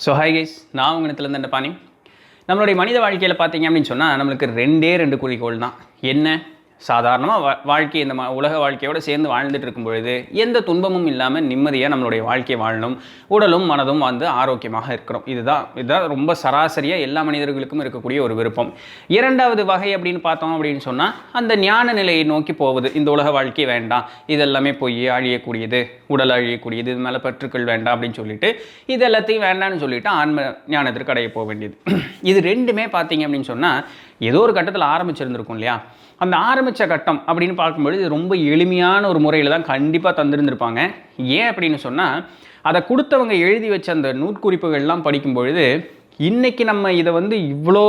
So hi guys, நான் உங்கள் Nithilan Dhandapani. நம்மளுடைய மனித வாழ்க்கையில் பார்த்தீங்க அப்படின்னு சொன்னால் நம்மளுக்கு ரெண்டு குறிக்கோள் தான். என்ன? சாதாரணமாக வாழ்க்கை இந்த உலக வாழ்க்கையோடு சேர்ந்து வாழ்ந்துட்டு இருக்கும் பொழுது எந்த துன்பமும் இல்லாமல் நிம்மதியாக நம்மளுடைய வாழ்க்கை வாழணும், உடலும் மனதும் வந்து ஆரோக்கியமாக இருக்கணும். இதுதான் ரொம்ப சராசரியாக எல்லா மனிதர்களுக்கும் இருக்கக்கூடிய ஒரு விருப்பம். இரண்டாவது வகை அப்படின்னு பார்த்தோம் அப்படின்னு சொன்னால் அந்த ஞான நிலையை நோக்கி போவது. இந்த உலக வாழ்க்கை வேண்டாம், இதெல்லாமே போய் அழியக்கூடியது, உடல் அழியக்கூடியது, இது மேலே பற்றுக்கள் வேண்டாம் அப்படின்னு சொல்லிட்டு இது எல்லாத்தையும் வேண்டாம்னு சொல்லிட்டு ஆன்ம ஞானத்திற்கு அடைய போக வேண்டியது. இது ரெண்டுமே பார்த்தீங்க அப்படின்னு சொன்னால் ஏதோ ஒரு கட்டத்தில் ஆரம்பிச்சிருந்திருக்கும் இல்லையா? அந்த ஆரம்பித்த கட்டம் அப்படின்னு பார்க்கும்பொழுது ரொம்ப எளிமையான ஒரு முறையில் தான் கண்டிப்பாக தந்திருந்திருப்பாங்க. ஏன் அப்படின்னு சொன்னால் அதை கொடுத்தவங்க எழுதி வச்ச அந்த நூற்குறிப்புகள்லாம் படிக்கும்பொழுது இன்றைக்கி நம்ம இதை வந்து இவ்வளோ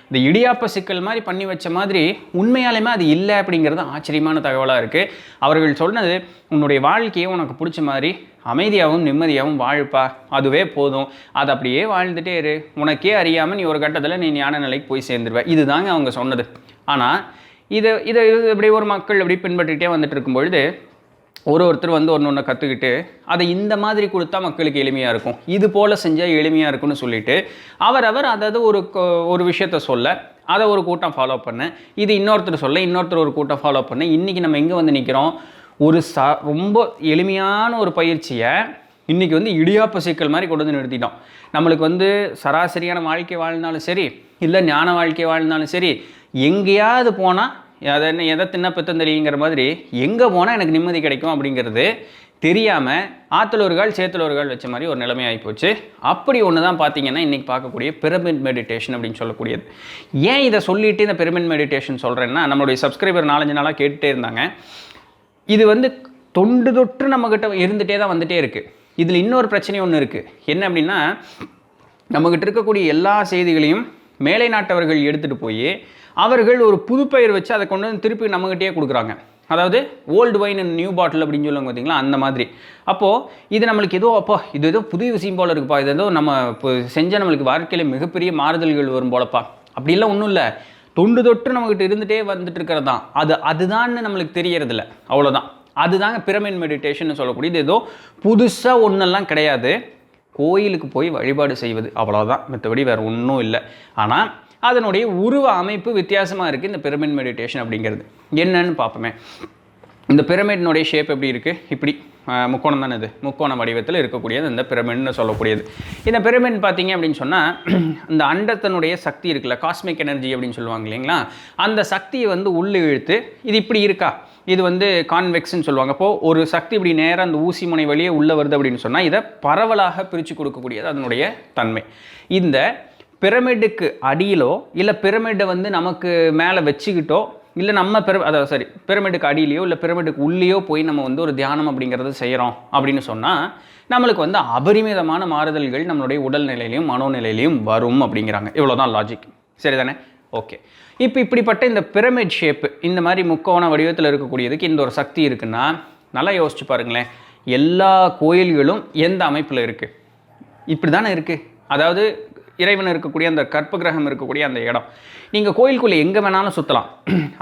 இந்த இடியாப்ப சிக்கல் மாதிரி பண்ணி வச்ச மாதிரி உண்மையாலுமே அது இல்லை அப்படிங்கிறது ஆச்சரியமான தகவலாக இருக்குது. அவர்கள் சொன்னது, உன்னுடைய வாழ்க்கையை உனக்கு பிடிச்ச மாதிரி அமைதியாகவும் நிம்மதியாகவும் வாழுப்பா, அதுவே போதும், அது அப்படியே வாழ்ந்துட்டே இரு, உனக்கே அறியாமல் நீ ஒரு கட்டத்தில் நீ ஞான நிலைக்கு போய் சேர்ந்துருவ. இதுதாங்க அவங்க சொன்னது. ஆனால் இதை இப்படி ஒரு மக்கள் அப்படி பின்பற்றிகிட்டே வந்துட்டு இருக்கும்பொழுது ஒருத்தர் வந்து ஒன்று கற்றுக்கிட்டு அதை இந்த மாதிரி கொடுத்தா மக்களுக்கு எளிமையாக இருக்கும், இது போல் செஞ்சால் எளிமையாக இருக்குன்னு சொல்லிட்டு அவர் அதாவது ஒரு விஷயத்த சொல்ல அதை ஒரு கூட்டம் ஃபாலோ பண்ண, இது இன்னொருத்தர் சொல்ல இன்னொருத்தர் ஒரு கூட்டம் ஃபாலோ பண்ண, இன்றைக்கி நம்ம எங்கே வந்து நிற்கிறோம்? ஒரு ரொம்ப எளிமையான ஒரு பயிற்சியை இன்றைக்கி வந்து இடியாப்ப சிக்கல் மாதிரி கொண்டு வந்து நிறுத்திட்டோம். நம்மளுக்கு வந்து சராசரியான வாழ்க்கை வாழ்ந்தாலும் சரி, இல்லை ஞான வாழ்க்கை வாழ்ந்தாலும் சரி, எங்கேயாவது போனால் அதை என்ன எதை தின்ன பெத்தந்தெளிங்கிற மாதிரி எங்கே போனால் எனக்கு நிம்மதி கிடைக்கும் அப்படிங்கிறது தெரியாமல் ஆற்றுல ஒரு கால் சேத்துல ஒரு கால் வச்ச மாதிரி ஒரு நிலைமை ஆகிப்போச்சு. அப்படி ஒன்று தான் பார்த்தீங்கன்னா இன்றைக்கி பார்க்கக்கூடிய பிரமிட் மெடிடேஷன் அப்படின்னு சொல்லக்கூடியது. ஏன் இதை சொல்லிவிட்டு இந்த பிரமிட் மெடிடேஷன் சொல்கிறேன்னா, நம்மளுடைய சப்ஸ்கிரைபர் 4-5 நாளாக கேட்டுகிட்டே இருந்தாங்க. இது வந்து தொண்டு தொற்று நம்மக்கிட்ட இருந்துகிட்டே தான் வந்துகிட்டே இருக்குது. இதில் இன்னொரு பிரச்சனை ஒன்று இருக்குது. என்ன அப்படின்னா, நம்மக்கிட்ட இருக்கக்கூடிய எல்லா செய்திகளையும் மேலை நாட்டவர்கள் எடுத்துகிட்டு போய் அவர்கள் ஒரு புது பெயர் வச்சு அதை கொண்டு வந்து திருப்பி நம்மகிட்டே கொடுக்குறாங்க. அதாவது old wine and new bottle அப்படின்னு சொல்லுவாங்க பார்த்தீங்களா, அந்த மாதிரி. அப்போது இது நம்மளுக்கு இது ஏதோ புதிய விஷயம் போல் இருக்குப்பா, இது ஏதோ நம்ம இப்போ செஞ்சால் நம்மளுக்கு வாழ்க்கையில் மிகப்பெரிய மாறுதல்கள் வரும் போலப்பா, அப்படிலாம் ஒன்றும் இல்லை. தொண்டு தொட்டு நம்மக்கிட்ட இருந்துகிட்டே வந்துட்டு இருக்கிறது தான் அதுதான்னு நம்மளுக்கு தெரியறதில்ல, அவ்வளோதான். அதுதாங்க பிரமிட் மெடிடேஷன் சொல்லக்கூடியது. ஏதோ புதுசாக ஒன்றெல்லாம் கிடையாது, கோயிலுக்கு போய் வழிபாடு செய்வது, அவ்வளோதான். மற்றபடி வேறு ஒன்றும் இல்லை. ஆனால் அதனுடைய உருவ அமைப்பு வித்தியாசமாக இருக்குது. இந்த பிரமிட் மெடிடேஷன் அப்படிங்கிறது என்னன்னு பார்ப்போமே. இந்த பிரமிட்னுடைய ஷேப் எப்படி இருக்குது? இப்படி முக்கோணம் தானே, இது முக்கோண வடிவத்தில் இருக்கக்கூடியது இந்த பிரமிட்னு சொல்லக்கூடியது. இந்த பிரமிட் பார்த்தீங்க அப்படின்னு சொன்னால் இந்த அண்டத்தினுடைய சக்தி இருக்குல்ல, காஸ்மிக் எனர்ஜி அப்படின்னு சொல்லுவாங்க இல்லைங்களா, அந்த சக்தியை வந்து உள்ளே இழுத்து இது இப்படி இருக்கா, இது வந்து கான்வெக்ஸ்ன்னு சொல்லுவாங்க. அப்போது ஒரு சக்தி இப்படி நேராக அந்த ஊசி முனை வழியே உள்ளே வருது அப்படின்னு சொன்னால் இதை பரவலாக பிரித்து கொடுக்கக்கூடியது அதனுடைய தன்மை. இந்த பிரமிடுக்கு அடியிலோ இல்லை பிரமிடை வந்து நமக்கு மேலே வச்சுக்கிட்டோ இல்லை நம்ம பிரமிடுக்கு அடியிலையோ இல்லை பிரமிடுக்கு உள்ளேயோ போய் நம்ம வந்து ஒரு தியானம் அப்படிங்கிறது செய்கிறோம் அப்படின்னு சொன்னால் நம்மளுக்கு வந்து அபரிமிதமான மாறுதல்கள் நம்மளுடைய உடல்நிலையிலையும் மனோநிலையிலையும் வரும் அப்படிங்கிறாங்க. இவ்வளோதான் லாஜிக், சரிதானே? ஓகே. இப்படிப்பட்ட இந்த பிரமிட் ஷேப்பு, இந்த மாதிரி முக்கோண வடிவத்தில் இருக்கக்கூடியதுக்கு இந்த ஒரு சக்தி இருக்குன்னா நல்லா யோசிச்சு பாருங்களேன். எல்லா கோயில்களும் எந்த அமைப்பில் இருக்குது? இப்படி தானே இருக்குது. அதாவது இறைவன் இருக்கக்கூடிய அந்த கற்ப கிரகம் இருக்கக்கூடிய அந்த இடம், நீங்கள் கோயிலுக்குள்ளே எங்கே வேணாலும் சுற்றலாம்.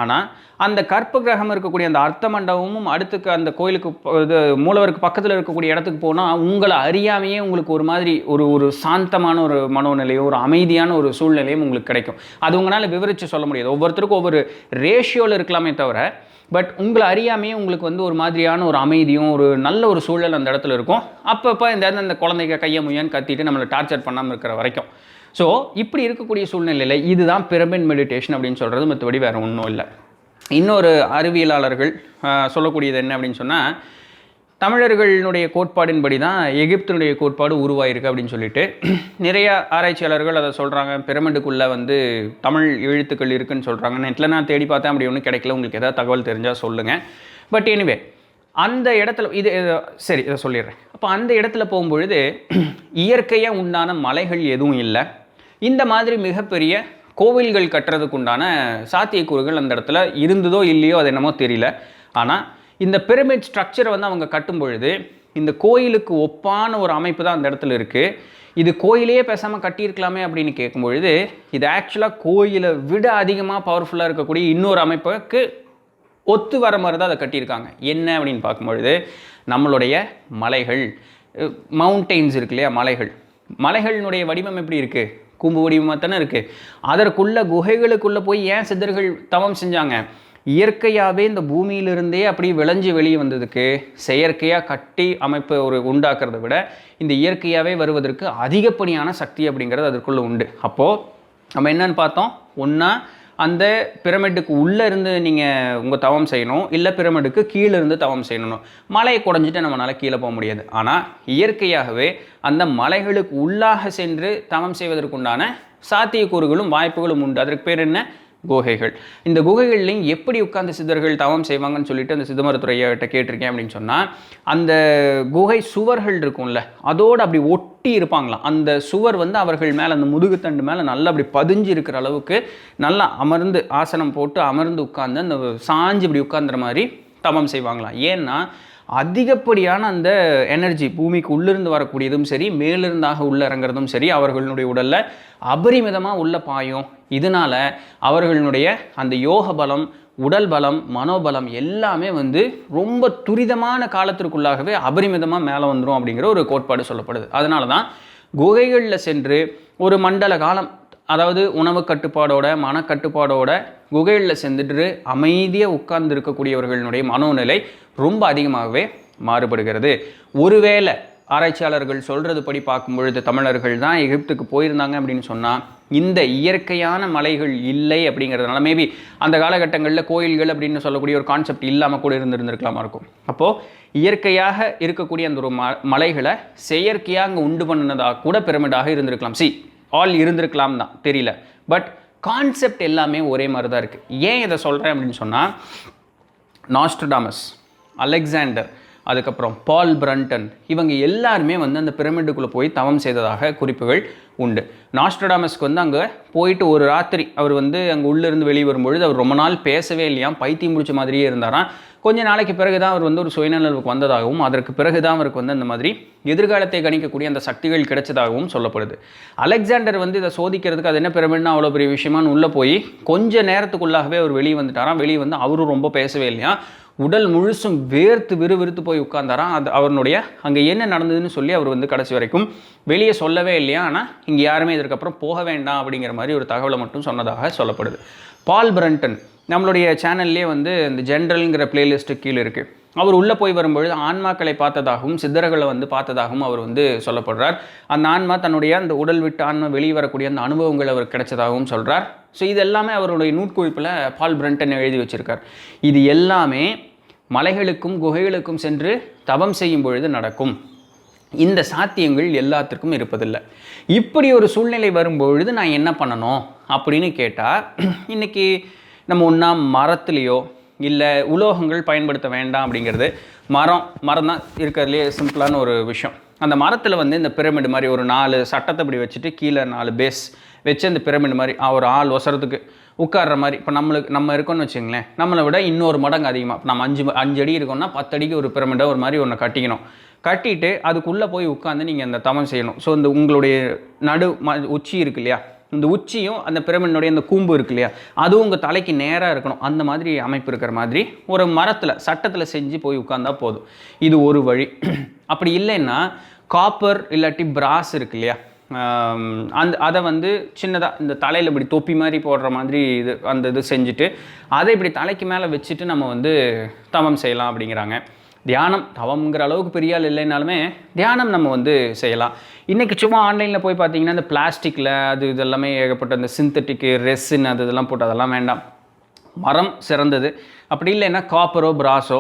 ஆனால் அந்த கற்ப கிரகம் இருக்கக்கூடிய அந்த அர்த்த மண்டபமும் அடுத்துக்கு அந்த கோயிலுக்கு இது மூலவருக்கு பக்கத்தில் இருக்கக்கூடிய இடத்துக்கு போனால் உங்களை அறியாமையே உங்களுக்கு ஒரு மாதிரி ஒரு சாந்தமான ஒரு மனோநிலையோ ஒரு அமைதியான ஒரு சூழ்நிலையும் உங்களுக்கு கிடைக்கும். அது உங்களால் விவரித்து சொல்ல முடியாது. ஒவ்வொருத்தருக்கும் ஒவ்வொரு ரேஷியோவில் இருக்கலாமே தவிர, பட் உங்களை அறியாமையே உங்களுக்கு வந்து ஒரு மாதிரியான ஒரு அமைதியும் ஒரு நல்ல ஒரு சூழல் அந்த இடத்துல இருக்கும். அப்பப்போ இந்த குழந்தைங்க கையை முயன்னு கத்திட்டு நம்மளை டார்ச்சர் பண்ணாமல் இருக்கிற வரைக்கும். ஸோ இப்படி இருக்கக்கூடிய சூழ்நிலையில் இதுதான் பிரமிட் மெடிடேஷன் அப்படின்னு சொல்கிறது, மற்றபடி வேறு ஒன்றும் இல்லை. இன்னொரு அறிவியலாளர்கள் சொல்லக்கூடியது என்ன அப்படின்னு சொன்னால், தமிழர்களுடைய கோட்பாடின்படி தான் எகிப்தினுடைய கோட்பாடு உருவாயிருக்கு அப்படின்னு சொல்லிட்டு நிறைய ஆராய்ச்சியாளர்கள் அதை சொல்கிறாங்க. பிரமிடுக்குள்ளே வந்து தமிழ் எழுத்துக்கள் இருக்குதுன்னு சொல்கிறாங்க. நெட்டில் நான் தேடி பார்த்தேன், அப்படி ஒன்றும் கிடைக்கல. உங்களுக்கு ஏதாவது தகவல் தெரிஞ்சால் சொல்லுங்கள். பட் எனிவே அந்த இடத்துல சரி, இதை சொல்லிடுறேன். அப்போ அந்த இடத்துல போகும்பொழுது இயற்கையாக உண்டான மலைகள் எதுவும் இல்லை. இந்த மாதிரி மிகப்பெரிய கோவில்கள் கட்டுறதுக்கு உண்டான சாத்தியக்கூறுகள் அந்த இடத்துல இருந்ததோ இல்லையோ அது என்னமோ தெரியல. ஆனால் இந்த பிரமிட் ஸ்ட்ரக்சரை வந்து அவங்க கட்டும் பொழுது இந்த கோயிலுக்கு ஒப்பான ஒரு அமைப்பு தான் அந்த இடத்துல இருக்குது. இது கோயிலே பேசாமல் கட்டியிருக்கலாமே அப்படின்னு கேட்கும்பொழுது இது ஆக்சுவலாக கோயிலை விட அதிகமாக பவர்ஃபுல்லாக இருக்கக்கூடிய இன்னொரு அமைப்புக்கு ஒத்து வர மாதிரி தான் அதை கட்டியிருக்காங்க. என்ன அப்படின்னு பார்க்கும்பொழுது நம்மளுடைய மலைகள், மவுண்டெயின்ஸ் இருக்கு இல்லையா, மலைகள், மலைகளினுடைய வடிவம் எப்படி இருக்குது? கூம்பு வடிவமாக தானே இருக்குது. அதற்குள்ள குகைகளுக்குள்ளே போய் ஏன் சித்தர்கள் தவம் செஞ்சாங்க? இயற்கையாகவே இந்த பூமியிலிருந்தே அப்படி விளைஞ்சி வெளியே வந்ததுக்கு செயற்கையாக கட்டி அமைப்பை உண்டாக்குறத விட இந்த இயற்கையாகவே வருவதற்கு அதிகப்படியான சக்தி அப்படிங்கிறது அதற்குள்ளே உண்டு. அப்போது நம்ம என்னன்னு பார்த்தோம், ஒன்றா அந்த பிரமிட்டுக்கு உள்ளே இருந்து நீங்கள் உங்கள் தவம் செய்யணும், இல்லை பிரமிட்டுக்கு கீழே இருந்து தவம் செய்யணும். மலையை குறைஞ்சிட்டு நம்மளால் கீழே போக முடியாது. ஆனால் இயற்கையாகவே அந்த மலைகளுக்கு உள்ளாக சென்று தவம் செய்வதற்குண்டான சாத்தியக்கூறுகளும் வாய்ப்புகளும் உண்டு. அதற்கு பேர் என்ன? குகைகள். இந்த குகைகள்லையும் எப்படி உட்கார்ந்து சித்தர்கள் தவம் செய்வாங்கன்னு சொல்லிட்டு அந்த சிதம்பரத்துறையிட்ட கேட்டிருக்கேன் அப்படின்னு சொன்னால், அந்த குகை சுவர்கள் இருக்கும்ல, அதோடு அப்படி ஒட்டி இருப்பாங்களாம். அந்த சுவர் வந்து அவர்கள் மேலே, அந்த முதுகுத்தண்டு மேலே நல்லா அப்படி பதிஞ்சு இருக்கிற அளவுக்கு நல்லா அமர்ந்து ஆசனம் போட்டு அமர்ந்து உட்கார்ந்து அந்த சாஞ்சு இப்படி உட்கார்ந்துற மாதிரி தவம் செய்வாங்களாம். ஏன்னா அதிகப்படியான அந்த எனர்ஜி பூமிக்கு உள்ளிருந்து வரக்கூடியதும் சரி, மேலிருந்தாக உள்ள இறங்குறதும் சரி, அவர்களுடைய உடலில் அபரிமிதமாக உள்ள பாயும். இதனால் அவர்களுடைய அந்த யோக பலம், உடல் பலம், மனோபலம் எல்லாமே வந்து ரொம்ப துரிதமான காலத்திற்குள்ளாகவே அபரிமிதமாக மேலே வந்துடும் அப்படிங்கிற ஒரு கோட்பாடு சொல்லப்படுது. அதனால தான் குகைகளில் சென்று ஒரு மண்டல காலம், அதாவது உணவு கட்டுப்பாடோட மனக்கட்டுப்பாடோட குகைகளில் சென்றுட்டு அமைதியாக உட்கார்ந்து இருக்கக்கூடியவர்களுடைய மனோநிலை ரொம்ப அதிகமாகவே மாறுபடுகிறது. ஒருவேளை ஆராய்ச்சியாளர்கள் சொல்கிறது படி பார்க்கும் பொழுது தமிழர்கள் தான் எகிப்துக்கு போயிருந்தாங்க அப்படின்னு சொன்னால் இந்த இயற்கையான மலைகள் இல்லை அப்படிங்கிறதுனால மேபி அந்த காலகட்டங்களில் கோயில்கள் அப்படின்னு சொல்லக்கூடிய ஒரு கான்செப்ட் இல்லாமல் கூட இருந்திருக்கலாமா இருக்கும். அப்போது இயற்கையாக இருக்கக்கூடிய அந்த ஒரு மலைகளை செயற்கையாக அங்கே உண்டு பண்ணினதாக கூட பிரமிடாக இருந்திருக்கலாம். ஆல் இருந்திருக்கலாம் தான், தெரியல. பட் கான்செப்ட் எல்லாமே ஒரே மாதிரி தான் இருக்குது. ஏன் இதை சொல்கிறேன் அப்படின்னு சொன்னால், நாஸ்ட்ரடாமஸ், அலெக்சாண்டர், அதுக்கப்புறம் பால் பிரண்டன், இவங்க எல்லாருமே வந்து அந்த பிரமிடுக்குள்ளே போய் தவம் செய்ததாக குறிப்புகள் உண்டு. நாஸ்ட்ரடாமஸ்க்கு வந்து அங்கே போயிட்டு ஒரு ராத்திரி அவர் வந்து அங்கே உள்ளிருந்து வெளியே வரும்பொழுது அவர் ரொம்ப நாள் பேசவே இல்லையாம், பைத்தியம் முடிச்ச மாதிரியே இருந்தாராம். கொஞ்ச நாளைக்கு பிறகு தான் அவர் வந்து ஒரு சுயநலவுக்கு வந்ததாகவும் அதற்கு பிறகு தான் அவருக்கு வந்து அந்த மாதிரி எதிர்காலத்தை கணிக்கக்கூடிய அந்த சக்திகள் கிடைச்சதாகவும் சொல்லப்படுது. அலெக்சாண்டர் வந்து இதை சோதிக்கிறதுக்கு அது என்ன பிரமிட்னா அவ்வளோ பெரிய விஷயமானு உள்ளே போய் கொஞ்ச நேரத்துக்குள்ளாகவே அவர் வெளியே வந்துட்டாராம். வெளியே வந்து அவரும் ரொம்ப பேசவே இல்லையா, உடல் முழுசும் வேர்த்து விறுவிறுத்து போய் உட்கார்ந்தாராம். அது அவருடைய அங்கே என்ன நடந்ததுன்னு சொல்லி அவர் வந்து கடைசி வரைக்கும் வெளியே சொல்லவே இல்லையா. ஆனால் இங்கே யாருமே இதற்கப்புறம் போக வேண்டாம் அப்படிங்கிற மாதிரி ஒரு தகவலை மட்டும் சொன்னதாக சொல்லப்படுது. பால் பிரண்டன் நம்மளுடைய சேனல்லே வந்து இந்த ஜென்ரல்ங்கிற பிளேலிஸ்ட்டு கீழே இருக்குது. அவர் உள்ளே போய் வரும்பொழுது ஆன்மாக்களை பார்த்ததாகவும் சித்தர்களை வந்து பார்த்ததாகவும் அவர் வந்து சொல்லப்படுறார். அந்த ஆன்மா தன்னுடைய அந்த உடல் விட்டு ஆன்மா வெளியே வரக்கூடிய அந்த அனுபவங்கள் அவர் கிடைச்சதாகவும் சொல்கிறார். ஸோ இது எல்லாமே அவருடைய நூற்குறிப்பில் பால் பிரண்டன் எழுதி வச்சுருக்கார். இது எல்லாமே மலைகளுக்கும் குகைகளுக்கும் சென்று தவம் செய்யும் பொழுது நடக்கும். இந்த சாத்தியங்கள் எல்லாத்திற்கும் இருப்பதில்லை. இப்படி ஒரு சூழ்நிலை வரும்பொழுது நான் என்ன பண்ணணும் அப்படின்னு கேட்டால், இன்றைக்கி நம்ம ஒன்றா மரத்துலேயோ இல்லை உலோகங்கள் பயன்படுத்த வேண்டாம் அப்படிங்கிறது. மரம் தான் இருக்கிறதுலே சிம்பிளான ஒரு விஷயம். அந்த மரத்தில் வந்து இந்த பிரமிடு மாதிரி ஒரு 4 சட்டத்தை இப்படி வச்சுட்டு கீழே 4 பேஸ் வச்சு அந்த பிரமிடு மாதிரி ஒரு ஆள் ஒசரத்துக்கு உட்கார்ற மாதிரி. இப்போ நம்ம இருக்கோன்னு வச்சுங்களேன், நம்மளை விட இன்னொரு மடங்கு அதிகமாக, இப்போ நம்ம 5 அடி இருக்கோம்னா 10 அடிக்கு ஒரு பிரமிடை ஒரு மாதிரி ஒன்று கட்டிக்கணும். கட்டிட்டு அதுக்குள்ளே போய் உட்காந்து நீங்கள் அந்த தவம் செய்யணும். ஸோ இந்த உங்களுடைய உச்சி இருக்கு இல்லையா, இந்த உச்சியும் அந்த பிரமிடினுடைய அந்த கூம்பு இருக்கு இல்லையா, அதுவும் உங்கள் தலைக்கு நேராக இருக்கணும். அந்த மாதிரி அமைப்பு இருக்கிற மாதிரி ஒரு மரத்தில் சட்டத்தில் செஞ்சு போய் உட்காந்தா போதும். இது ஒரு வழி. அப்படி இல்லைன்னா காப்பர் இல்லாட்டி பிராஸ் இருக்கு இல்லையா, அதை வந்து சின்னதாக இந்த தலையில் இப்படி தொப்பி மாதிரி போடுற மாதிரி இது செஞ்சுட்டு அதை இப்படி தலைக்கு மேலே வச்சுட்டு நம்ம வந்து தவம் செய்யலாம் அப்படிங்கிறாங்க. தியானம் தவம்ங்கிற அளவுக்கு பெரிய ஆள் இல்லைனாலுமே தியானம் நம்ம வந்து செய்யலாம். இன்றைக்கி சும்மா ஆன்லைனில் போய் பார்த்தீங்கன்னா இந்த பிளாஸ்டிக்கில் இதெல்லாமே ஏகப்பட்ட இந்த சிந்தட்டிக்கு ரெசின் இதெல்லாம் போட்டு அதெல்லாம் வேண்டாம். மரம் சிறந்தது. அப்படி இல்லைன்னா காப்பரோ பிராஸோ,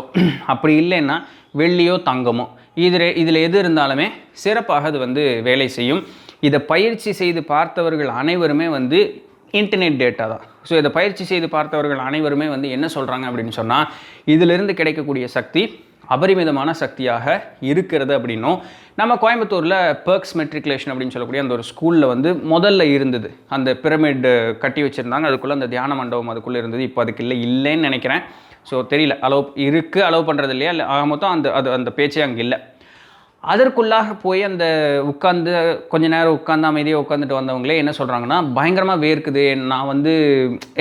அப்படி இல்லைன்னா வெள்ளியோ தங்கமோ, இதில் எது இருந்தாலுமே சிறப்பாக அது வந்து வேலை செய்யும். இதை பயிற்சி செய்து பார்த்தவர்கள் அனைவருமே வந்து இன்டர்நெட் டேட்டா தான். ஸோ இதை பயிற்சி செய்து பார்த்தவர்கள் அனைவருமே வந்து என்ன சொல்கிறாங்க அப்படின்னு சொன்னால், இதிலிருந்து கிடைக்கக்கூடிய சக்தி அபரிமிதமான சக்தியாக இருக்கிறது அப்படின்னும். நம்ம கோயம்புத்தூரில் பெர்க்ஸ் மெட்ரிகுலேஷன் அப்படின்னு சொல்லக்கூடிய அந்த ஒரு ஸ்கூலில் வந்து முதல்ல இருந்தது. அந்த பிரமிட் கட்டி வச்சுருந்தாங்க, அதுக்குள்ளே அந்த தியான மண்டபம் அதுக்குள்ளே இருந்தது. இப்போ அதுக்கு இல்லைன்னு நினைக்கிறேன். ஸோ தெரியல, அலோவ் பண்ணுறது இல்லையா, இல்லை ஆக மொத்தம் அந்த பேச்சே அங்கே இல்லை. அதற்குள்ளாக போய் அந்த உட்காந்து கொஞ்ச நேரம் உட்காந்து அமைதியாக உட்காந்துட்டு வந்தவங்களே என்ன சொல்கிறாங்கன்னா, பயங்கரமாக வேர்க்குது, நான் வந்து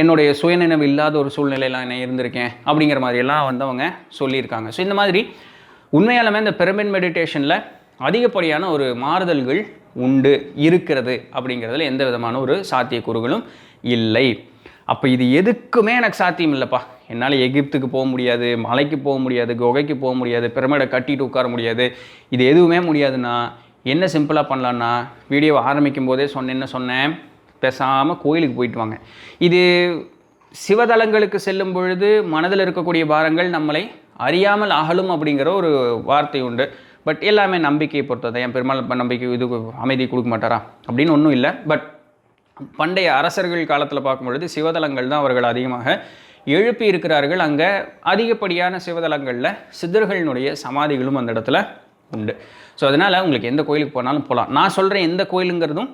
என்னுடைய சுயநினைவு இல்லாத ஒரு சூழ்நிலையில் நான் இருந்திருக்கேன் அப்படிங்கிற மாதிரியெல்லாம் வந்து அவங்க சொல்லியிருக்காங்க. ஸோ இந்த மாதிரி உண்மையாலுமே இந்த பிரமிட் மெடிடேஷனில் அதிகப்படியான ஒரு மாறுதல்கள் உண்டு இருக்கிறது அப்படிங்கிறதுல எந்த விதமான ஒரு சாத்தியக்கூறுகளும் இல்லை. அப்போ இது எதுக்குமே எனக்கு சாத்தியம் இல்லைப்பா, என்னால் எகிப்துக்கு போக முடியாது, மலைக்கு போக முடியாது, குகைக்கு போக முடியாது, பிரமிடை கட்டிட்டு உட்கார முடியாது, இது எதுவுமே முடியாதுன்னா என்ன சிம்பிளாக பண்ணலான்னா, வீடியோவை ஆரம்பிக்கும் போதே சொன்னேன், பேசாமல் கோயிலுக்கு போயிட்டு வாங்க. இது சிவதலங்களுக்கு செல்லும் பொழுது மனதில் இருக்கக்கூடிய பாரங்கள் நம்மளை அறியாமல் அகலும் அப்படிங்கிற ஒரு வார்த்தை உண்டு. பட் எல்லாமே நம்பிக்கையை பொறுத்தது. என் பெருமாள் நம்பிக்கை இது அமைதி கொடுக்க மாட்டாரா அப்படின்னு ஒன்றும் இல்லை. பட் பண்டைய அரசர்கள் காலத்தில் பார்க்கும்பொழுது சிவதலங்கள் தான் அவர்கள் அதிகமாக எழுப்பி இருக்கிறார்கள். அங்கே அதிகப்படியான சிவதலங்களில் சித்தர்களினுடைய சமாதிகளும் அந்த இடத்துல உண்டு. ஸோ அதனால் உங்களுக்கு எந்த கோயிலுக்கு போனாலும் போகலாம். நான் சொல்கிறேன் எந்த கோயிலுங்கிறதும்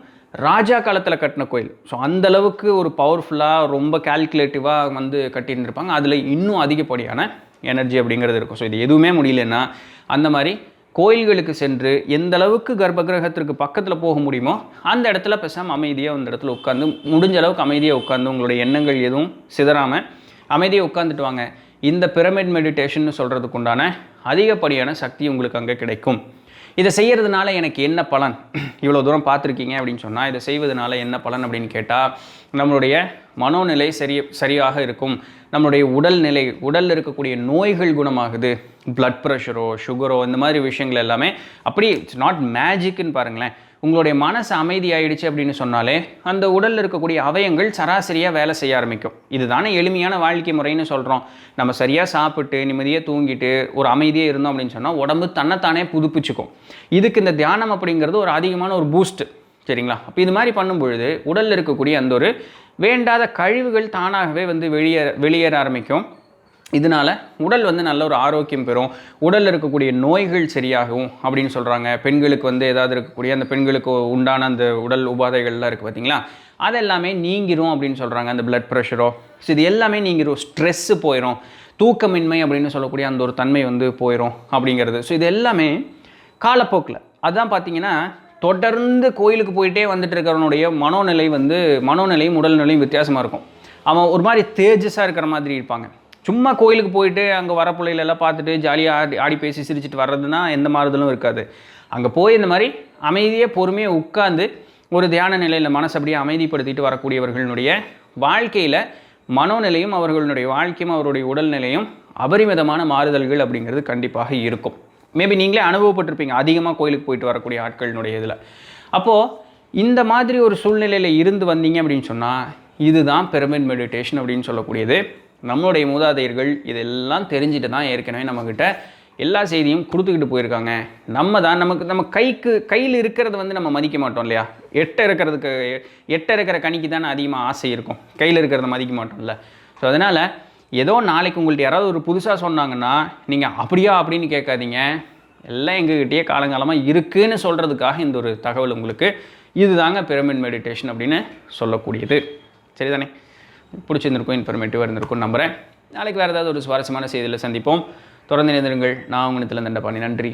ராஜா காலத்தில் கட்டின கோயில். ஸோ அந்தளவுக்கு ஒரு பவர்ஃபுல்லாக ரொம்ப கால்குலேட்டிவாக வந்து கட்டியிருந்திருப்பாங்க. அதில் இன்னும் அதிகப்படியான எனர்ஜி அப்படிங்கிறது இருக்கும். ஸோ இது எதுவுமே முடியலன்னா அந்த மாதிரி கோயில்களுக்கு சென்று எந்த அளவுக்கு கர்ப்பகிரகத்திற்கு பக்கத்தில் போக முடியுமோ அந்த இடத்துல பேசாமல் அமைதியாக அந்த இடத்துல உட்காந்து, முடிஞ்ச அளவுக்கு அமைதியாக உட்காந்து, உங்களுடைய எண்ணங்கள் எதுவும் சிதறாமல் அமைதியாக உட்காந்துட்டு வாங்க. இந்த பிரமிட் மெடிடேஷன் சொல்கிறதுக்கு உண்டான அதிகப்படியான சக்தி உங்களுக்கு அங்கே கிடைக்கும். இதை செய்கிறதுனால எனக்கு என்ன பலன், இவ்வளோ தூரம் பார்த்துருக்கீங்க அப்படின்னு சொன்னால் இதை செய்வதனால என்ன பலன் அப்படின்னு கேட்டால், நம்மளுடைய மனோநிலை சரியாக இருக்கும், நம்மளுடைய உடல்நிலை, உடலில் இருக்கக்கூடிய நோய்கள் குணமாகுது, பிளட் ப்ரெஷரோ சுகரோ இந்த மாதிரி விஷயங்கள் எல்லாமே அப்படி இட்ஸ் நாட் மேஜிக்னு பாருங்களேன். உங்களுடைய மனசு அமைதி ஆயிடுச்சு அப்படின்னு சொன்னாலே அந்த உடலில் இருக்கக்கூடிய அவயங்கள் சராசரியாக வேலை செய்ய ஆரம்பிக்கும். இதுதானே எளிமையான வாழ்க்கை முறைன்னு சொல்கிறோம். நம்ம சரியாக சாப்பிட்டு நிம்மதியாக தூங்கிட்டு ஒரு அமைதியாக இருந்தோம் அப்படின்னு சொன்னால் உடம்பு தன்னைத்தானே புதுப்பிச்சுக்கும். இதுக்கு இந்த தியானம் அப்படிங்கிறது ஒரு அதிகமான ஒரு பூஸ்ட்டு, சரிங்களா? அப்போ இது மாதிரி பண்ணும்பொழுது உடலில் இருக்கக்கூடிய அந்த ஒரு வேண்டாத கழிவுகள் தானாகவே வந்து வெளியேற ஆரம்பிக்கும். இதனால் உடல் வந்து நல்ல ஒரு ஆரோக்கியம் பெறும், உடலில் இருக்கக்கூடிய நோய்கள் சரியாகும் அப்படின்னு சொல்கிறாங்க. பெண்களுக்கு வந்து ஏதாவது இருக்கக்கூடிய அந்த பெண்களுக்கு உண்டான அந்த உடல் உபாதைகள்லாம் இருக்குது பார்த்தீங்களா, அதெல்லாமே நீங்கிரும் அப்படின்னு சொல்கிறாங்க. அந்த பிளட் ப்ரெஷரோ ஸோ இது எல்லாமே நீங்கிரும், ஸ்ட்ரெஸ்ஸு போயிடும், தூக்கமின்மை அப்படின்னு சொல்லக்கூடிய அந்த ஒரு தன்மை வந்து போயிடும் அப்படிங்கிறது. ஸோ இது எல்லாமே காலப்போக்கில் அதுதான் பார்த்தீங்கன்னா தொடர்ந்து கோயிலுக்கு போயிட்டே வந்துட்டு இருக்கிறவனுடைய மனோநிலையும் உடல்நிலையும் வித்தியாசமாக இருக்கும். அவன் ஒரு மாதிரி தேஜஸாக இருக்கிற மாதிரி இருப்பாங்க. சும்மா கோயிலுக்கு போயிட்டு அங்கே வர பிள்ளைகளெல்லாம் பார்த்துட்டு ஜாலியாக ஆடி பேசி சிரிச்சிட்டு வர்றதுனா எந்த மாறுதலும் இருக்காது. அங்கே போய் இந்த மாதிரி அமைதியாக பொறுமையாக உட்காந்து ஒரு தியான நிலையில் மனசு அப்படியே அமைதிப்படுத்திட்டு வரக்கூடியவர்களுடைய வாழ்க்கையில் மனோநிலையும் அவர்களுடைய வாழ்க்கையும் அவருடைய உடல்நிலையும் அபரிமிதமான மாறுதல்கள் அப்படிங்கிறது கண்டிப்பாக இருக்கும். மேபி நீங்களே அனுபவப்பட்டிருப்பீங்க அதிகமாக கோயிலுக்கு போயிட்டு வரக்கூடிய ஆட்களினுடைய இதில். அப்போது இந்த மாதிரி ஒரு சூழ்நிலையில் இருந்து வந்தீங்க அப்படின்னு சொன்னால் இதுதான் பிரமிட் மெடிடேஷன் அப்படின்னு சொல்லக்கூடியது. நம்மளுடைய மூதாதையர்கள் இதெல்லாம் தெரிஞ்சுட்டு தான் ஏற்கனவே நம்மக்கிட்ட எல்லா செய்தியும் கொடுத்துக்கிட்டு போயிருக்காங்க. நம்ம கையில் இருக்கிறது வந்து நம்ம மதிக்க மாட்டோம் இல்லையா? எட்ட இருக்கிற கனிக்கு தானே அதிகமாக ஆசை இருக்கும், கையில் இருக்கிறத மதிக்க மாட்டோம்ல. ஸோ அதனால் ஏதோ நாளைக்கு உங்கள்கிட்ட யாராவது ஒரு புதுசாக சொன்னாங்கன்னா நீங்கள் அப்படியா அப்படின்னு கேட்காதீங்க. எல்லாம் எங்ககிட்டயே காலங்காலமாக இருக்குதுன்னு சொல்கிறதுக்காக இந்த ஒரு தகவல் உங்களுக்கு. இதுதாங்க பிரமிட் மெடிடேஷன் அப்படின்னு சொல்லக்கூடியது. சரிதானே? பிடிச்சிருந்திருக்கும், இன்ஃபர்மேட்டிவாக இருந்திருக்கும் நம்புகிறேன். நாளைக்கு வேறு ஏதாவது ஒரு சுவாரஸ்யமான செய்தியில் சந்திப்போம். தொடர்ந்து இணைந்திருங்கள். நான் உங்கள் நித்திலன் தண்டபாணி. நன்றி.